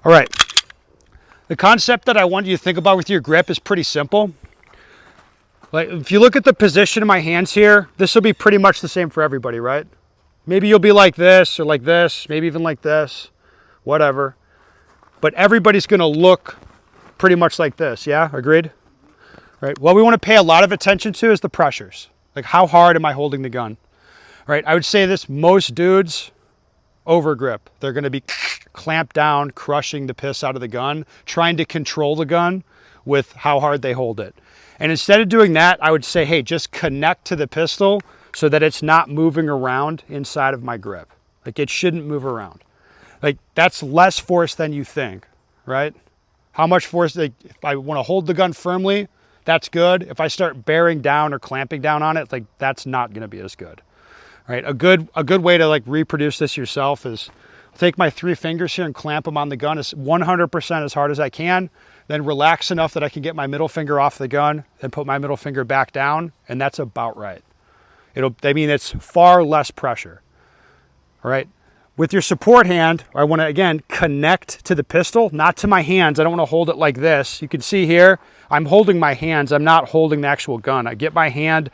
All right. The concept that I want you to think about with your grip is pretty simple. Like if you look at the position of my hands here, this will be pretty much the same for everybody, right? Maybe you'll be like this or like this, maybe even like this, whatever. But everybody's gonna look pretty much like this, yeah? Agreed? Right? What we wanna pay a lot of attention to is the pressures. Like how hard am I holding the gun? Right? I would say this, most dudes over grip. They're gonna be clamped down, crushing the piss out of the gun, trying to control the gun with how hard they hold it. And instead of doing that, I would say, hey, just connect to the pistol so that it's not moving around inside of my grip. Like it shouldn't move around. Like that's less force than you think, right? How much force, like if I wanna hold the gun firmly, that's good. If I start bearing down or clamping down on it, like that's not gonna be as good, right? A good way to like reproduce this yourself is take my 3 fingers here and clamp them on the gun as 100% as hard as I can, then relax enough that I can get my middle finger off the gun, then put my middle finger back down, and that's about right. It's far less pressure, all right? With your support hand, I wanna, again, connect to the pistol, not to my hands. I don't wanna hold it like this. You can see here, I'm holding my hands. I'm not holding the actual gun. I get my hand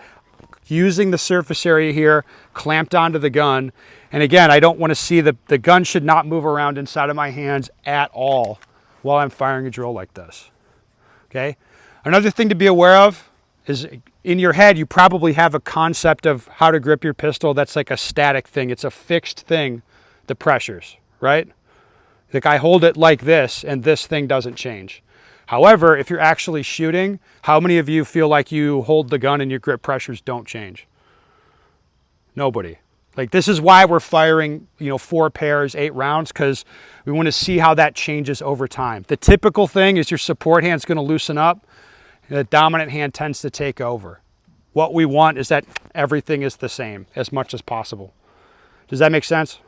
using the surface area here, clamped onto the gun. And again, I don't want to see the gun should not move around inside of my hands at all while I'm firing a drill like this, okay? Another thing to be aware of is in your head, you probably have a concept of how to grip your pistol that's like a static thing. It's a fixed thing, the pressures, right? Like I hold it like this and this thing doesn't change. However, if you're actually shooting, how many of you feel like you hold the gun and your grip pressures don't change? Nobody. Like this is why we're firing, 4 pairs, 8 rounds, because we want to see how that changes over time. The typical thing is your support hand's going to loosen up, and the dominant hand tends to take over. What we want is that everything is the same as much as possible. Does that make sense?